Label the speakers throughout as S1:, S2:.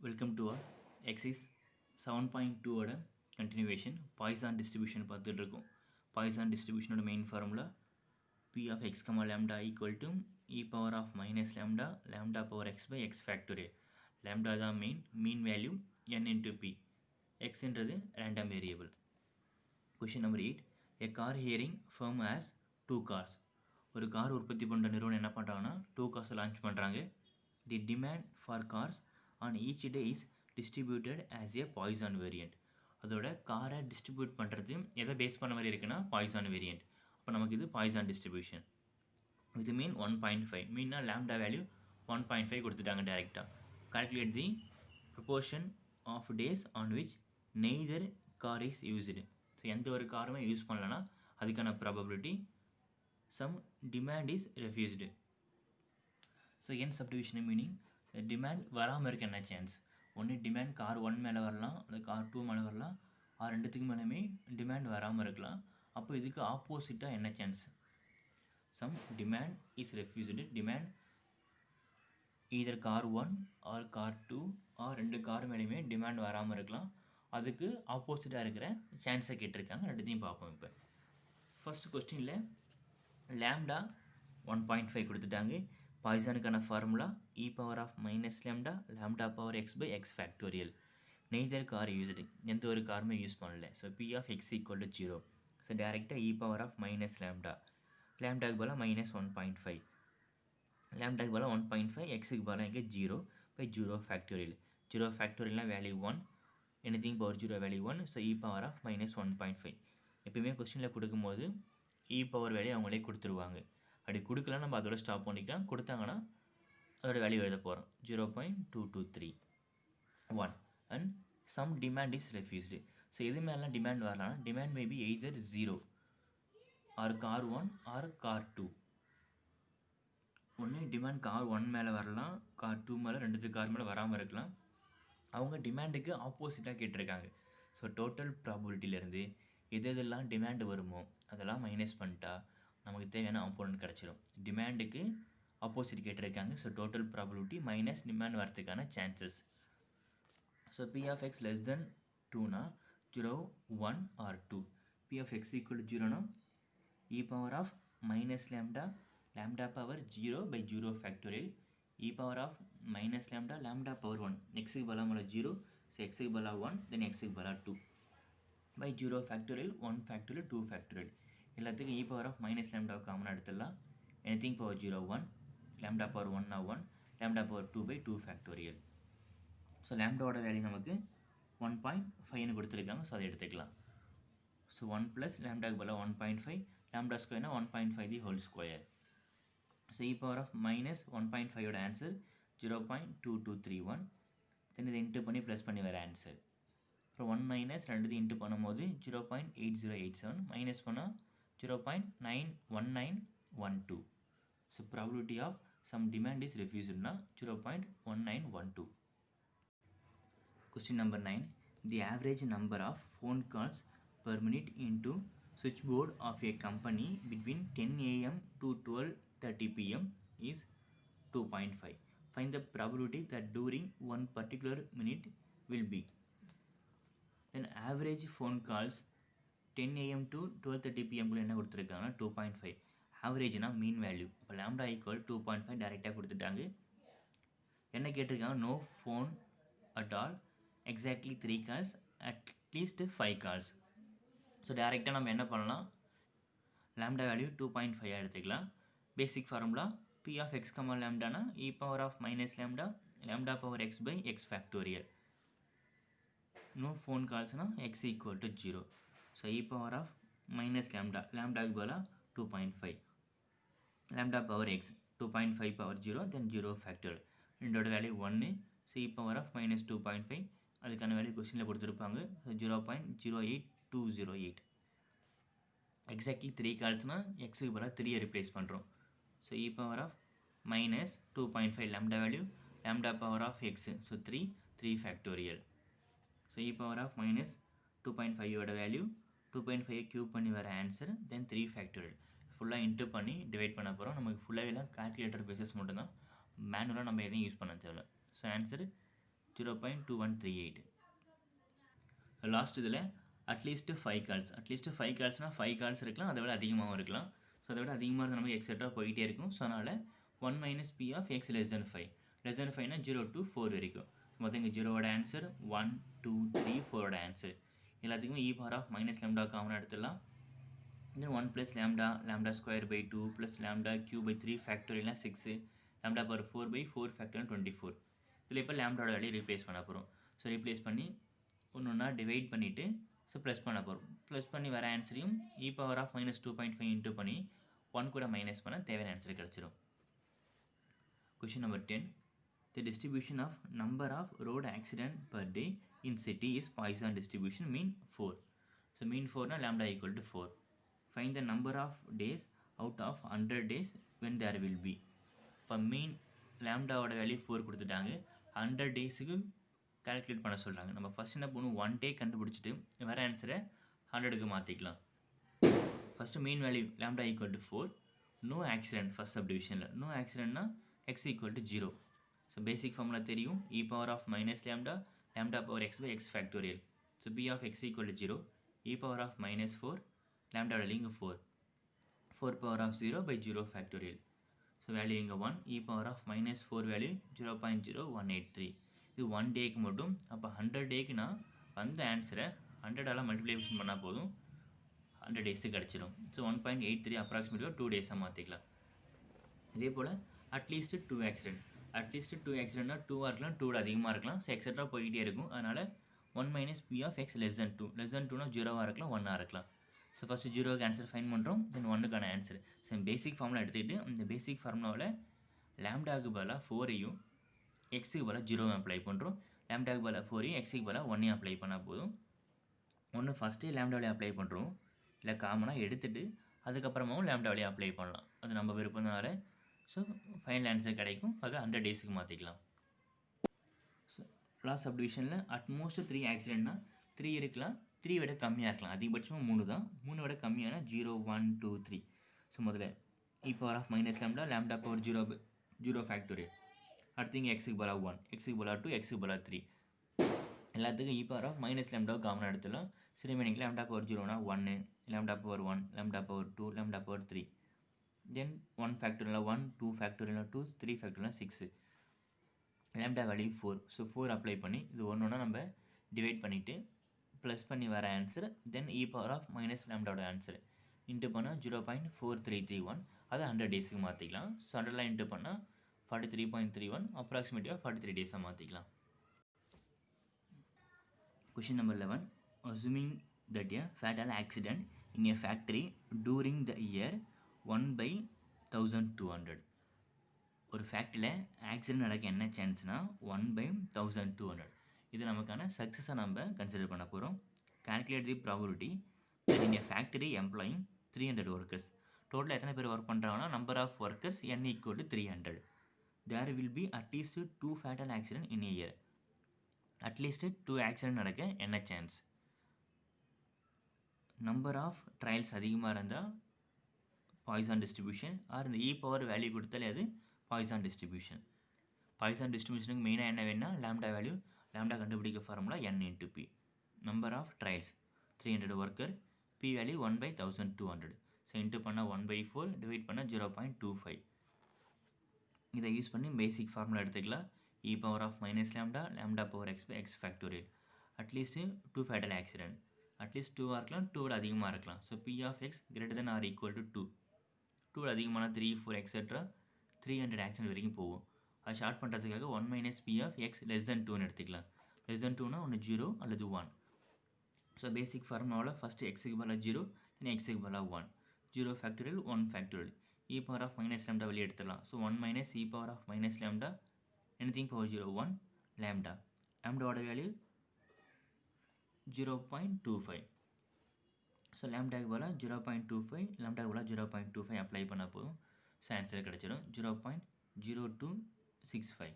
S1: Welcome to our exercise 7.2ஓட continuation Poisson distribution பார்த்துட்டு இருக்கோம். பாய்சான் டிஸ்ட்ரிபியூஷனோட main formula p of x, lambda equal to e power of minus lambda lambda power x by x factorial. lambda தான் mean value n into p. x என்றது random variable. Question number 8. A car hearing firm has 2 cars. ஒரு car உற்பத்தி பண்ணுற நிறுவனம் என்ன பண்ணுறாங்கன்னா 2 cars launch பண்ணுறாங்க. The demand for cars on each day is distributed as a Poisson variant. அதோட காரை டிஸ்ட்ரிபியூட் பண்ணுறது எதை பேஸ் பண்ண மாதிரி இருக்குன்னா பாய்சான் வேரியண்ட். அப்போ நமக்கு இது பாய்சான் டிஸ்ட்ரிபியூஷன். இது மீன் 1.5 மீன்னா லேம்டா வேல்யூ 1.5 கொடுத்துட்டாங்க டேரெக்டாக. Calculate the proportion of days on which neither car is used. So எந்த ஒரு காருமே யூஸ் பண்ணலன்னா அதுக்கான probability some demand is refused. So என் சப்டிவிஷன் மீனிங் டிமாண்ட் வராமல் இருக்க என்ன சான்ஸ்? ஒன்று டிமாண்ட் கார் 1 மேலே வரலாம், இல்லை கார் 2 மேலே வரலாம், ரெண்டுத்துக்கு மேலேயுமே டிமாண்ட் வராமல் இருக்கலாம். அப்போ இதுக்கு ஆப்போசிட்டாக என்ன chance? Some demand is refused. Demand either car 1 or car 2 ரெண்டு கார் மேலேயுமே டிமாண்ட் வராமல் இருக்கலாம். அதுக்கு ஆப்போசிட்டாக இருக்கிற சான்ஸை கேட்டிருக்காங்க. ரெண்டுத்தையும் பார்ப்போம். இப்போ ஃபர்ஸ்ட் கொஸ்டினில் லேம்டா 1.5 கொடுத்துட்டாங்க. பாய்சானுக்கான formula e power of minus lambda lambda power x by x factorial. Neither car used, எந்த ஒரு காருமே யூஸ் பண்ணல. So p of x equal to 0. So டேரெக்டாக e power of minus lambda, லேம்டாக்கு பதிலாக minus 1.5, லேம்டாக்கு பதிலாக 1.5, எக்ஸுக்கு பதிலாக இங்கே 0 by 0 factorial. 0 factorialனா value 1, anything power 0 value 1. So e power of minus 1.5. எப்பயுமே கொஸ்டினில் கொடுக்கும்போது e பவர் வேல்யூ அவங்களே கொடுத்துருவாங்க. அப்படி கொடுக்கலாம் நம்ம அதோட ஸ்டாப் பண்ணிக்கலாம். கொடுத்தாங்கன்னா அதோட வேல்யூ எழுத போகிறோம் 0.2231 and some demand is refused. So எது மேலாம் டிமாண்ட் வரலாம்? Demand maybe either 0 or car 1 or car 2. ஒன்று டிமாண்ட் கார் 1 மேலே வரலாம், கார் 2 மேலே, ரெண்டு கார் மேலே வராமல் இருக்கலாம். அவங்க டிமாண்டுக்கு ஆப்போசிட்டாக கேட்டிருக்காங்க. ஸோ டோட்டல் ப்ராபபிலிட்டியிலேருந்து எதெல்லாம் டிமாண்டு வருமோ அதெல்லாம் மைனஸ் பண்ணிட்டா நமக்கு தேவையான ஆப்போனன்ட் கிடச்சிடும். டிமாண்டுக்கு ஆப்போசிட் கேட்டிருக்காங்க. So total probability minus demand வரதுக்கான chances. So p of x less than 2னா 0, 1 or 2. p of x equal to 0னா e power of minus lambda lambda power 0 by 0 factorial e power of minus lambda lambda power 1. xக்கு பதிலாக 0, so xக்கு பதிலாக 1, தென் xக்கு பதிலாக 2 by 0 factorial 1 factorial 2 factorial. எல்லாத்துக்கும் e power of minus lambda காமனாக எடுத்துடலாம். anything power 0 1, lambda power 1 1, lambda power 2 by 2 factorial. So லேம்டாவோட value நமக்கு 1.5ன்னு கொடுத்துருக்காங்க. So அதை எடுத்துக்கலாம். ஸோ 1 ப்ளஸ் லேம்டாக்கு பதிலாக 1.5, லேம்டா ஸ்கொயர்னா 1.5 the whole square. So e power of minus 1.5ஓட ஆன்சர் 0.2231. தென் இதை இன்ட்டு பண்ணி ப்ளஸ் பண்ணி வர ஆன்சர். அப்புறம் 1 மைனஸ் ரெண்டுத்தையும் இன்ட்டு பண்ணும்போது 0.8087, மைனஸ் பண்ணால் 0.91912. So probability of some demand is ரெஃப்யூஸ்டுனா 0.1912. Question number 9. The average number of phone calls per minute into switchboard of a company between 10 a.m. to 12:30 p.m. is 2.5. Find the probability that during one particular minute will be. Then average phone calls 10 a.m. to 12:30 p.m. குள்ள என்ன கொடுத்துருக்காங்கன்னா 2.5. ஆவரேஜ்னா mean value. இப்போ lambda equal 2.5 டேரெக்டாக கொடுத்துட்டாங்க. என்ன கேட்டிருக்காங்க? No phone at all, exactly 3 calls, அட்லீஸ்ட் 5 கால்ஸ். ஸோ டேரெக்டாக நம்ம என்ன பண்ணலாம்? லேம்டா வேல்யூ 2.5 எடுத்துக்கலாம். Basic formula p of x, லேம்டானா e power of minus lambda lambda power x by x factorial. No phone கால்ஸ்னால் x equal to 0. So e power of minus lambda, லேம்டாக்கு பதிலாக 2.5, lambda power x 2.5 power 0, then 0 factorial. ரெண்டோட value 1. So e power of minus 2.5 அதுக்கான value கொஸ்டினில் கொடுத்துருப்பாங்க. So 0.08208. Exactly 3 கால்ஸ்னால் எக்ஸுக்கு பதிலாக 3 replace பண்ணுறோம். So e power of minus 2.5 lambda value, lambda power of x, so 3 factorial. So e power of minus 2.5ஓட value 2.5 cube பண்ணி வர ஆன்சர், தென் 3 factorial. ஃபுல்லாக இன்ட்டு பண்ணி டிவைட் பண்ண போகிறோம். நமக்கு ஃபுல்லாக எல்லாம் கால்குலேட்டர் பேசஸ் மட்டும்தான், மேனுவலாக நம்ம எதையும் யூஸ் பண்ண தேவையில்ல. So answer 0.2138. லாஸ்ட் இதில் அட்லீஸ்ட் 5 கால்ஸ், அட்லீஸ்ட் 5 கால்ஸ்னால் 5 கால்ஸ் இருக்கலாம், அதை விட அதிகமாகவும் இருக்கலாம். ஸோ அதை விட அதிகமாக இருந்தால் நமக்கு எக்ஸெட்ரா போயிட்டே இருக்கும். ஸோ அதனால் 1 minus p of x less than 5, less than 5னா 0 to 4 வரைக்கும். மொத்தம் இங்கே 0வோட ஆன்சர் 1 2 3 4ஓட ஆன்சர். எல்லாத்துக்குமே e power of minus lambda காமனாக எடுத்துடலாம். Then 1 plus lambda, lambda square by 2 plus lambda cube by 3 ஃபேக்டோரியல்னா 6, லேம்டா பவர் 4 பை 4 ஃபேக்டோரியல் 24. இதில் இப்போ லேம்டாவோட வேல்யூ ரீப்ளேஸ் பண்ண போகிறோம். ஸோ ரீப்ளேஸ் பண்ணி ஒன்று ஒன்றா டிவைட் பண்ணிவிட்டு ஸோ ப்ளஸ் பண்ண போகிறோம். ப்ளஸ் பண்ணி வர ஆன்சரையும் இ பவர் ஆஃப் மைனஸ் 2.5 இன்ட்டு பண்ணி 1 கூட மைனஸ் பண்ண தேவையான ஆன்சர் கிடச்சிரும். Question number 10. The distribution of number of road accident per day in city is Poisson distribution, mean 4. So mean 4 na lambda equal to 4. Find the number of days out of 100 days when there will be. இப்போ மீன் லேம்டாவோட value 4 கொடுத்துட்டாங்க, 100 டேஸுக்கு calculate பண்ண சொல்கிறாங்க. நம்ம first என்ன பண்ணுவோம், 1 டே கண்டுபிடிச்சிட்டு வர ஆன்சரை 100க்கு மாற்றிக்கலாம். First mean value lambda equal to 4, no accident first சப்டிவிஷனில், நோ ஆக்சிடென்ட்னா x equal to 0. So basic formula தெரியும், e power of minus lambda, lambda power x by x factorial. So p of x equal to 0, e power of minus 4, lambda value இங்கே 4, 4 power of 0 by 0 factorial. So value இங்கே 1, e power of minus 4 value 0.0183. இது 1 டேக்கு மட்டும். அப்போ 100 டேக்குனா அந்த ஆன்சரை 100ஆல் multiplication பண்ணால் போதும், 100 டேஸுக்கு கிடச்சிடும். ஸோ 1.83 அப்ராக்சிமேட்டிவாக 2 டேஸாக மாற்றிக்கலாம். இதே போல் அட்லீஸ்ட் 2 ஆக்சிடென்ட், அட்லீஸ்ட் 2 ஆக்சிடென்ட்னா 2ஆக இருக்கலாம், 2 அதிகமாக இருக்கலாம். ஸோ எக்ஸெட்ரா போய்கிட்டே இருக்கும். அதனால் 1 minus p of x less than 2, less than 2னா 0வாக இருக்கலாம், 1ஆக இருக்கலாம். ஸோ ஃபஸ்ட்டு 0க்கு ஆன்சர் ஃபைன் பண்ணுறோம், தென் 1க்கான ஆன்சர். ஸோ பேசிக் ஃபார்முலா எடுத்துக்கிட்டு அந்த பேசிக் ஃபார்முலாவில் லேம்டாக்கு பதிலாக 4ஐயும் எக்ஸுக்கு பதிலாக 0 அப்ளை பண்ணுறோம். லேம்டாக்கு பதிலாக 4ஐயும் எக்ஸுக்கு பதிலாக 1ஐயும் அப்ளை பண்ணால் போதும். ஒன்று ஃபஸ்ட்டே லேம்டாவிலே அப்ளை பண்ணுறோம், இல்லை காமனாக எடுத்துகிட்டு அதுக்கப்புறமாவும் லேம்டாவிலே அப்ளை பண்ணலாம். அது நம்ம விருப்பம்னால. ஸோ ஃபைனல் ஆன்சர் கிடைக்கும், அதை 100 டேஸுக்கு மாற்றிக்கலாம். ஸோ லாஸ்ட் சப்டிவிஷனில் அட்மோஸ்ட் 3 ஆக்சிடென்ட்னா 3 இருக்கலாம், 3 விட கம்மியாக இருக்கலாம். அதிகபட்சமாக 3 தான், 3 விட கம்மியான 0 1 2 3. ஸோ முதல்ல e power of minus lambda, lambda power 0 factorial. அடுத்து இங்கே எக்ஸுக்கு பதிலாக 1, எக்ஸுக்கு பதிலாக 2, எக்ஸுக்கு பதிலாக 3. எல்லாத்துக்கும் இ பவர் ஆஃப் மைனஸ் லேம்டாவை காமனாக எடுத்துலாம். ஸோ ரிமைனிங் லேம்டா பவர் 0னா 1, lambda power 1, lambda power 2, lambda power 3. Then 1 factorial 1, 2 factorial 2, 3 factorial 6. Lambda value 4. So 4 apply பண்ணி இது ஒன்று நம்ம டிவைட் பண்ணிவிட்டு ப்ளஸ் பண்ணி வர answer, then e power of minus லேம்டாவோட ஆன்சர் இன்ட்டு பண்ணால் 0.4331. அதை 100 டேஸுக்கு மாற்றிக்கலாம். ஸோ 100 இன்ட்டு பண்ணால் 43.31, அப்ராக்சிமேட்டிவாக 43 டேஸாக மாற்றிக்கலாம். Question number 11. Assuming that a fatal accident in a factory during the year 1/1200. ஒரு ஃபேக்ட்ரியில் ஆக்சிடென்ட் நடக்க என்ன சான்ஸ்னா 1/1200. இது நமக்கான சக்ஸஸாக நம்ம கன்சிடர் பண்ண போகிறோம். Calculate the probability that in a factory employing 300 workers. டோட்டலாக எத்தனை பேர் ஒர்க் பண்ணுறாங்கன்னா number of workers n equal to 300. There will be at least 2 fatal accident in a year. At least 2 accident நடக்க என்ன சான்ஸ்? நம்பர் ஆஃப் ட்ரையல்ஸ் அதிகமாக இருந்தால் Poisson distribution, R இந்த e power value கொடுத்தாலே அது பாய்சான் டிஸ்ட்ரிபியூஷன். பாய்சான் டிஸ்ட்ரிபியூஷனுக்கு மெயினாக என்ன வேணும்னா லேம்டா வேல்யூ, லேம்டா கண்டுபிடிக்க formula n into p. Number of trials 300 worker, p value 1/1200. So into பண்ணால் 1/4, டிவைட் பண்ணால் 0.25. இதை யூஸ் பண்ணி பேசிக் ஃபார்முலா எடுத்துக்கலாம். e power of minus lambda, lambda power x by x factorial. Atleast 2 fatal accident. Atleast 2 இருக்கலாம், 2 விட அதிகமாக இருக்கலாம். So p of x greater than or equal to 2. 2 அதிகமான 3 4 etc. 300 accident வரைக்கும் போகும். அதை ஷார்ட் பண்ணுறதுக்காக 1 minus p of x less than 2ன்னு எடுத்துக்கலாம். less than 2னா ஒன்று 0 அல்லது 1. ஸோ பேசிக் ஃபார்முலாவில் ஃபஸ்ட்டு எக்ஸுக்கு பதிலாக 0, தென் எக்ஸுக்கு பதிலாக 1. 0 factorial 1 factorial. e power of minus lambda வெளியே எடுத்துடலாம். So 1 minus e power of minus lambda anything power 0 1 lambda. lambdaவோட value 0.25. So லேம்டாக்கு பதிலாக 0.25, லேம்டாக்கு பதிலாக 0.25 அப்ளை பண்ணால் போதும். ஸோ ஆன்சர் கிடச்சிடும் 0.0265.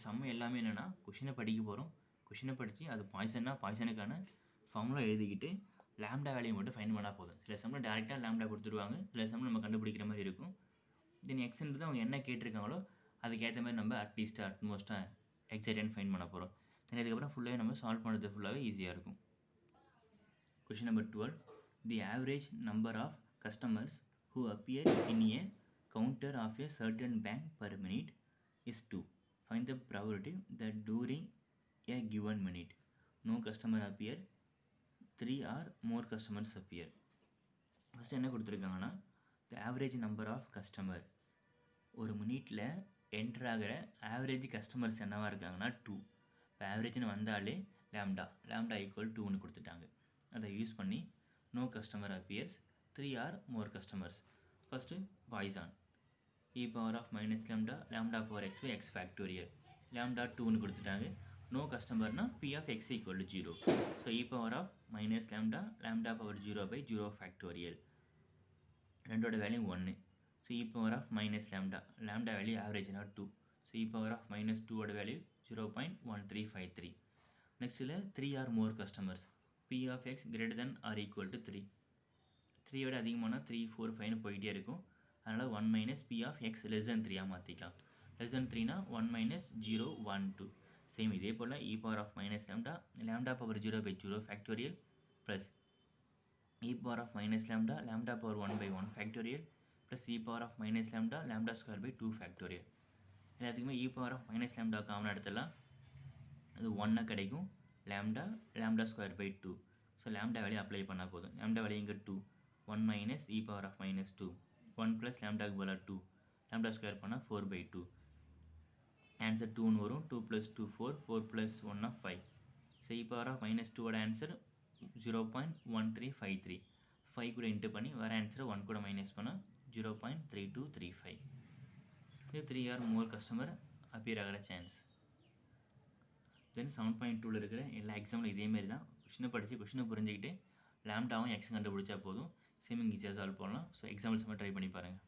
S1: சம்ம எல்லாமே என்னென்னா கொஷினை படிக்க போகிறோம். கொஷினை படித்து அது பாய்சன்னா பாய்சனுக்கான ஃபார்முலா எழுதிக்கிட்டு லேம்டா வேல்யூ மட்டும் ஃபைன் பண்ணால் போதும். சில சம்மில் டேரெக்டாக லேம்டா கொடுத்துருவாங்க, சில சம்மில் நம்ம கண்டுபிடிக்கிற மாதிரி இருக்கும். தென் எக்ஸ்ன்றது அவங்க என்ன கேட்டிருக்காங்களோ அதுக்கேற்ற மாதிரி நம்ம அட்லீஸ்ட் அட்மோஸ்ட்டாக எக்ஸைட்டன் ஃபைன் பண்ண போகிறோம். தென் இதுக்கப்புறம் ஃபுல்லாகவே நம்ம சால்வ் பண்ணுறது ஃபுல்லாகவே ஈஸியாக இருக்கும். Question number 12. The average number of customers who appear in a counter of a certain bank per minute is 2. Find the probability that during a given minute no customer appear, 3 or more customers appear. First என்ன கொடுத்துருக்காங்கன்னா, the average number of customer, ஒரு மினிட்டில் enter ஆகிற average customers என்னவாக இருக்காங்கன்னா 2. இப்போ ஆவரேஜ்னு வந்தாலே lambda equal 2ன்னு கொடுத்துட்டாங்க. அதை யூஸ் பண்ணி no customer appears, 3 or more customers. First Poisson e power of minus lambda power x by x factorial, lambda 2ன்னு கொடுத்துட்டாங்க. நோ கஸ்டமர்னா p of x equal to 0. So e power of minus lambda power 0 by 0 factorial, ரெண்டோட value 1. So e power of minus lambda value ஆவரேஜ்னா 2. So e power of minus 2ஓட value 0.1353. நெக்ஸ்ட்டில் 3 or more customers, p of x greater than or equal to 3. 3 விட அதிகமான 3, 4, 5ன்னு போயிட்டே இருக்கும். அதனால் 1 minus p of x less than 3 மாற்றிக்கலாம். less than 3னா 1 minus 0, 1, 2. Same இதே போல் e power of minus lambda power 0 by 0 factorial plus e power of minus lambda power 1 by 1 factorial plus e power of minus lambda square by 2 factorial. எல்லாத்துக்குமே e power of minus common எடுத்துடலாம். அது 1 கிடைக்கும். lambda square by 2. So lambda value apply பண்ணால் போதும். lambda value இங்கே 2. 1 minus e power of minus 2. 1 plus lambdaக்கு பதிலாக 2. lambda square பண்ணால் 4 by 2. Answer 2ன்னு வரும். 2 plus 2 4, 4 plus 1 5. So e power of minus 2ஓட ஆன்சர் 0.1353. 5 கூட இன்ட்டு பண்ணி வர ஆன்சரை 1 கூட மைனஸ் பண்ணால் 0.3235. இது 3 ஆர் மோர் கஸ்டமர் அப்பியர் ஆகிற சான்ஸ். தென் 7.2ல் இருக்கிற எல்லா எக்ஸாம்பிளும் இதேமாரி தான். கொஷினை படித்து கொஷினை புரிஞ்சுக்கிட்டு லேம்டாவும் எக்ஸும் கண்டுபிடிச்சா போதும். சேமிங் ஈஸியாக சால்வ் பண்ணலாம். ஸோ எக்ஸாம்பிள்ஸ் மட்டும் ட்ரை பண்ணி பாருங்கள்.